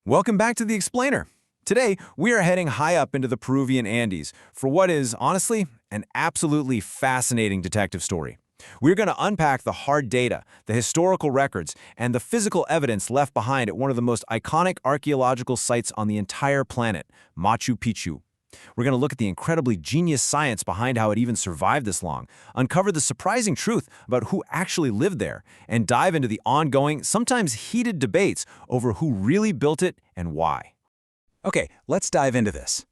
Welcome back to The Explainer. Today, we are heading high up into the Peruvian Andes for what is, honestly, an absolutely fascinating detective story. We're going to unpack the hard data, the historical records, and the physical evidence left behind at one of the most iconic archaeological sites on the entire planet, Machu Picchu. We're going to look at the incredibly genius science behind how it even survived this long, uncover the surprising truth about who actually lived there, and dive into the ongoing, sometimes heated debates over who really built it and why. Okay, let's dive into this.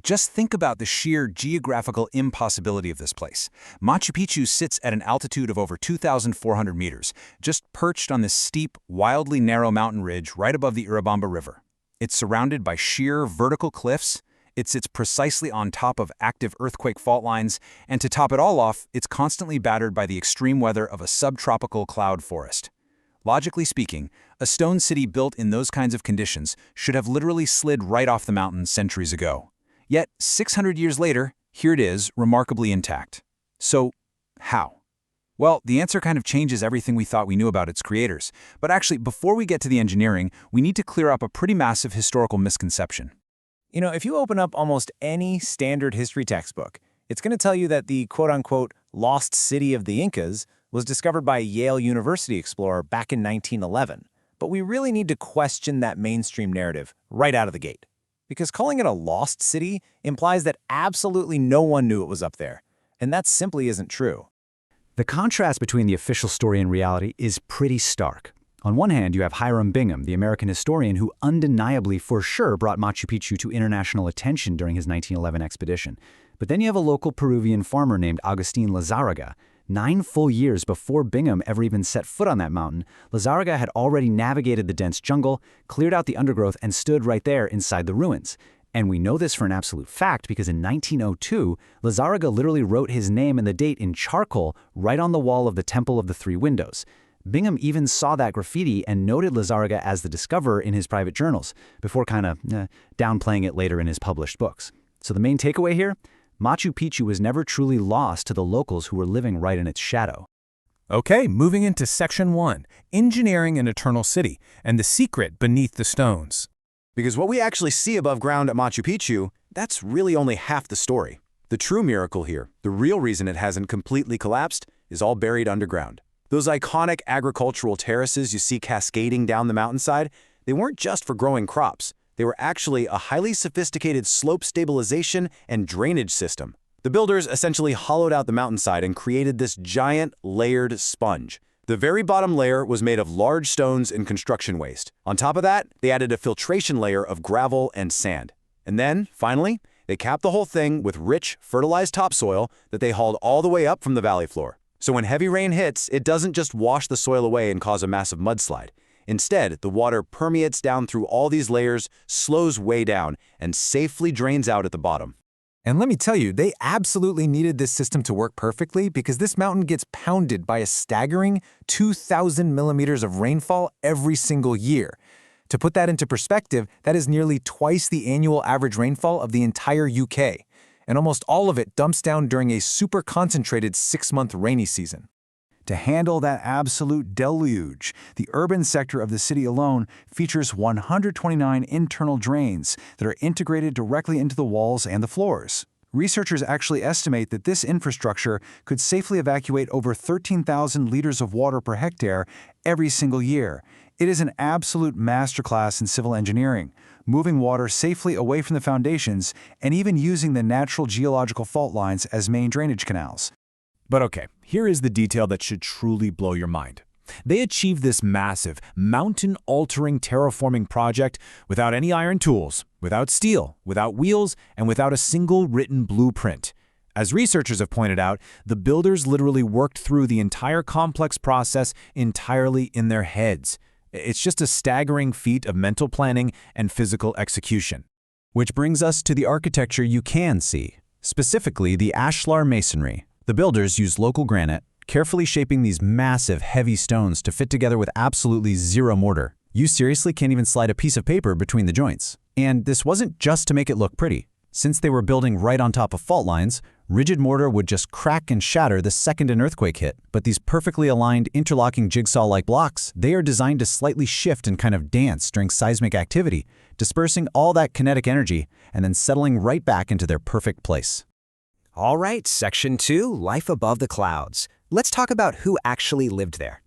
Just think about the sheer geographical impossibility of this place. Machu Picchu sits at an altitude of over 2,400 meters, just perched on this steep, wildly narrow mountain ridge right above the Urubamba River. It's surrounded by sheer, vertical cliffs. It sits precisely on top of active earthquake fault lines, and to top it all off, it's constantly battered by the extreme weather of a subtropical cloud forest. Logically speaking, a stone city built in those kinds of conditions should have literally slid right off the mountain centuries ago. Yet, 600 years later, here it is, remarkably intact. So, how? Well, the answer kind of changes everything we thought we knew about its creators. But actually, before we get to the engineering, we need to clear up a pretty massive historical misconception. If you open up almost any standard history textbook, it's going to tell you that the quote-unquote lost city of the Incas was discovered by a Yale University explorer back in 1911. But we really need to question that mainstream narrative right out of the gate. Because calling it a lost city implies that absolutely no one knew it was up there. And that simply isn't true. The contrast between the official story and reality is pretty stark. On one hand, you have Hiram Bingham, the American historian who undeniably for sure brought Machu Picchu to international attention during his 1911 expedition. But then you have a local Peruvian farmer named Agustin Lizárraga. 9 full years before Bingham ever even set foot on that mountain, Lizárraga had already navigated the dense jungle, cleared out the undergrowth, and stood right there inside the ruins. And we know this for an absolute fact because in 1902, Lizárraga literally wrote his name and the date in charcoal right on the wall of the Temple of the Three Windows. Bingham even saw that graffiti and noted Lizárraga as the discoverer in his private journals, before downplaying it later in his published books. So the main takeaway here? Machu Picchu was never truly lost to the locals who were living right in its shadow. Okay, moving into Section 1, Engineering an Eternal City, and the secret beneath the stones. Because what we actually see above ground at Machu Picchu, that's really only half the story. The true miracle here, the real reason it hasn't completely collapsed, is all buried underground. Those iconic agricultural terraces you see cascading down the mountainside, they weren't just for growing crops. They were actually a highly sophisticated slope stabilization and drainage system. The builders essentially hollowed out the mountainside and created this giant, layered sponge. The very bottom layer was made of large stones and construction waste. On top of that, they added a filtration layer of gravel and sand. And then, finally, they capped the whole thing with rich, fertilized topsoil that they hauled all the way up from the valley floor. So when heavy rain hits, it doesn't just wash the soil away and cause a massive mudslide. Instead, the water permeates down through all these layers, slows way down, and safely drains out at the bottom. And let me tell you, they absolutely needed this system to work perfectly because this mountain gets pounded by a staggering 2,000 millimeters of rainfall every single year. To put that into perspective, that is nearly twice the annual average rainfall of the entire UK. And almost all of it dumps down during a super concentrated 6-month rainy season. To handle that absolute deluge, the urban sector of the city alone features 129 internal drains that are integrated directly into the walls and the floors. Researchers actually estimate that this infrastructure could safely evacuate over 13,000 liters of water per hectare every single year. It is an absolute masterclass in civil engineering, moving water safely away from the foundations and even using the natural geological fault lines as main drainage canals. But okay, here is the detail that should truly blow your mind. They achieved this massive, mountain-altering terraforming project without any iron tools, without steel, without wheels, and without a single written blueprint. As researchers have pointed out, the builders literally worked through the entire complex process entirely in their heads. It's just a staggering feat of mental planning and physical execution. Which brings us to the architecture you can see, specifically the ashlar masonry. The builders used local granite, carefully shaping these massive, heavy stones to fit together with absolutely zero mortar. You seriously can't even slide a piece of paper between the joints. And this wasn't just to make it look pretty. Since they were building right on top of fault lines, rigid mortar would just crack and shatter the second an earthquake hit. But these perfectly aligned, interlocking jigsaw-like blocks, they are designed to slightly shift and kind of dance during seismic activity, dispersing all that kinetic energy and then settling right back into their perfect place. All right, Section 2, Life Above the Clouds. Let's talk about who actually lived there.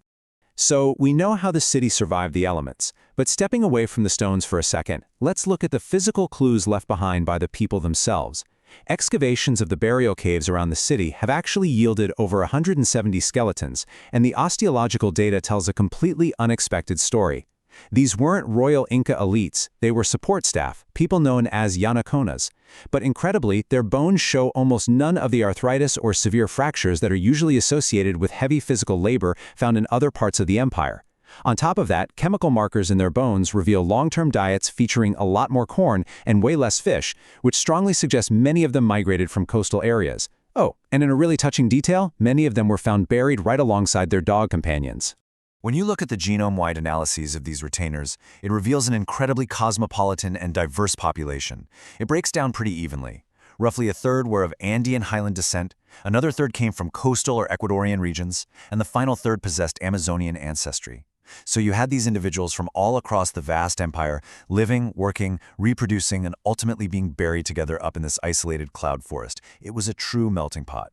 So, we know how the city survived the elements, but stepping away from the stones for a second, let's look at the physical clues left behind by the people themselves. Excavations of the burial caves around the city have actually yielded over 170 skeletons, and the osteological data tells a completely unexpected story. These weren't royal Inca elites, they were support staff, people known as Yanaconas. But incredibly, their bones show almost none of the arthritis or severe fractures that are usually associated with heavy physical labor found in other parts of the empire. On top of that, chemical markers in their bones reveal long-term diets featuring a lot more corn and way less fish, which strongly suggests many of them migrated from coastal areas. Oh, and in a really touching detail, many of them were found buried right alongside their dog companions. When you look at the genome-wide analyses of these retainers, it reveals an incredibly cosmopolitan and diverse population. It breaks down pretty evenly. Roughly a third were of Andean highland descent, another third came from coastal or Ecuadorian regions, and the final third possessed Amazonian ancestry. So you had these individuals from all across the vast empire, living, working, reproducing, and ultimately being buried together up in this isolated cloud forest. It was a true melting pot.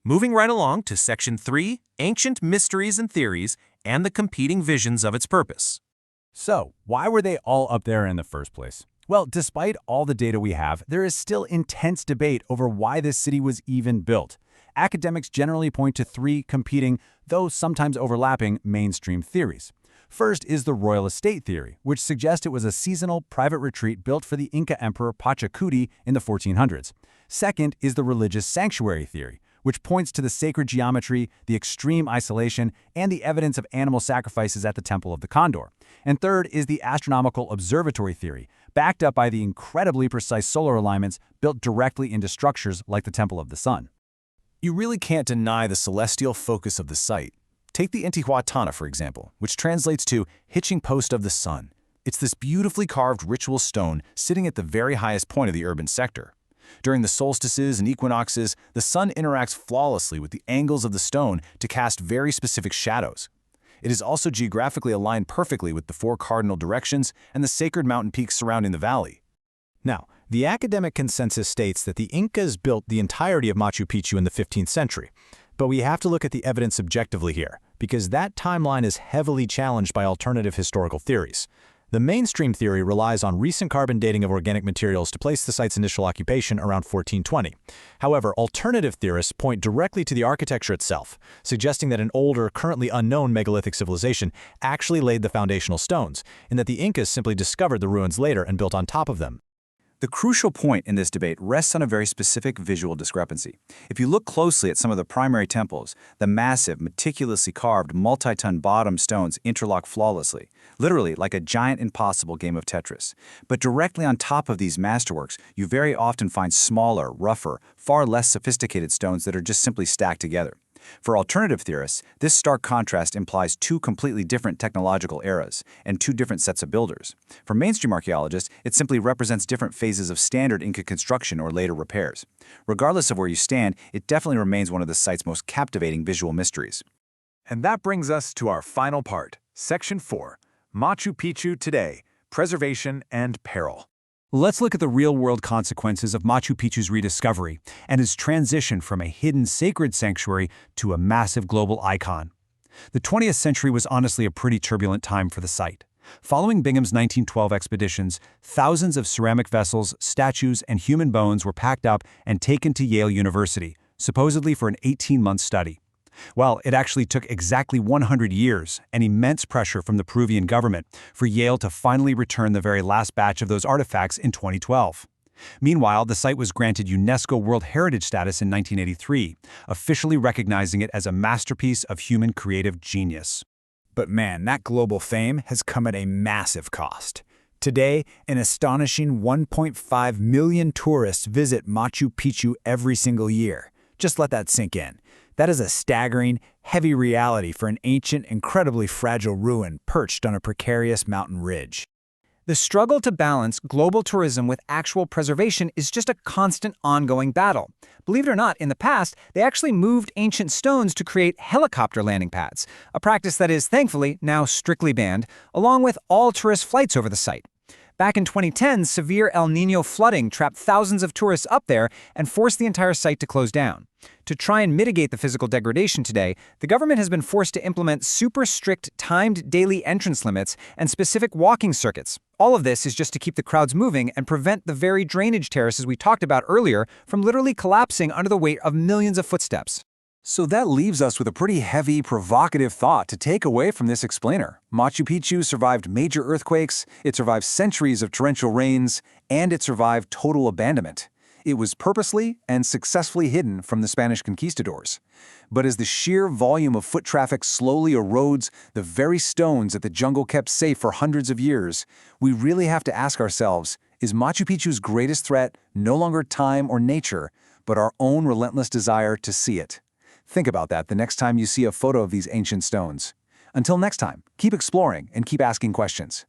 Moving right along to Section 3, Ancient Mysteries and Theories and the Competing Visions of its Purpose. So, why were they all up there in the first place? Well, despite all the data we have, there is still intense debate over why this city was even built. Academics generally point to three competing, though sometimes overlapping, mainstream theories. First is the royal estate theory, which suggests it was a seasonal private retreat built for the Inca Emperor Pachacuti in the 1400s. Second is the religious sanctuary theory, which points to the sacred geometry, the extreme isolation, and the evidence of animal sacrifices at the Temple of the Condor. And third is the astronomical observatory theory, backed up by the incredibly precise solar alignments built directly into structures like the Temple of the Sun. You really can't deny the celestial focus of the site. Take the Intihuatana, for example, which translates to hitching post of the sun. It's this beautifully carved ritual stone sitting at the very highest point of the urban sector. During the solstices and equinoxes, the sun interacts flawlessly with the angles of the stone to cast very specific shadows. It is also geographically aligned perfectly with the four cardinal directions and the sacred mountain peaks surrounding the valley. Now, the academic consensus states that the Incas built the entirety of Machu Picchu in the 15th century. But we have to look at the evidence objectively here, because that timeline is heavily challenged by alternative historical theories. The mainstream theory relies on recent carbon dating of organic materials to place the site's initial occupation around 1420. However, alternative theorists point directly to the architecture itself, suggesting that an older, currently unknown megalithic civilization actually laid the foundational stones, and that the Incas simply discovered the ruins later and built on top of them. The crucial point in this debate rests on a very specific visual discrepancy. If you look closely at some of the primary temples, the massive, meticulously carved, multi-ton bottom stones interlock flawlessly, literally like a giant impossible game of Tetris. But directly on top of these masterworks, you very often find smaller, rougher, far less sophisticated stones that are just simply stacked together. For alternative theorists, this stark contrast implies two completely different technological eras and two different sets of builders. For mainstream archaeologists, it simply represents different phases of standard Inca construction or later repairs. Regardless of where you stand, it definitely remains one of the site's most captivating visual mysteries. And that brings us to our final part, Section 4, Machu Picchu Today, Preservation and Peril. Let's look at the real-world consequences of Machu Picchu's rediscovery and its transition from a hidden sacred sanctuary to a massive global icon. The 20th century was honestly a pretty turbulent time for the site. Following Bingham's 1912 expeditions, thousands of ceramic vessels, statues, and human bones were packed up and taken to Yale University, supposedly for an 18-month study. Well, it actually took exactly 100 years and immense pressure from the Peruvian government for Yale to finally return the very last batch of those artifacts in 2012. Meanwhile, the site was granted UNESCO World Heritage status in 1983, officially recognizing it as a masterpiece of human creative genius. But man, that global fame has come at a massive cost. Today, an astonishing 1.5 million tourists visit Machu Picchu every single year. Just let that sink in. That is a staggering, heavy reality for an ancient, incredibly fragile ruin perched on a precarious mountain ridge. The struggle to balance global tourism with actual preservation is just a constant ongoing battle. Believe it or not, in the past, they actually moved ancient stones to create helicopter landing pads, a practice that is, thankfully, now strictly banned, along with all tourist flights over the site. Back in 2010, severe El Niño flooding trapped thousands of tourists up there and forced the entire site to close down. To try and mitigate the physical degradation today, the government has been forced to implement super strict timed daily entrance limits and specific walking circuits. All of this is just to keep the crowds moving and prevent the very drainage terraces we talked about earlier from literally collapsing under the weight of millions of footsteps. So that leaves us with a pretty heavy, provocative thought to take away from this explainer. Machu Picchu survived major earthquakes, it survived centuries of torrential rains, and it survived total abandonment. It was purposely and successfully hidden from the Spanish conquistadors. But as the sheer volume of foot traffic slowly erodes the very stones that the jungle kept safe for hundreds of years, we really have to ask ourselves, is Machu Picchu's greatest threat no longer time or nature, but our own relentless desire to see it? Think about that the next time you see a photo of these ancient stones. Until next time, keep exploring and keep asking questions.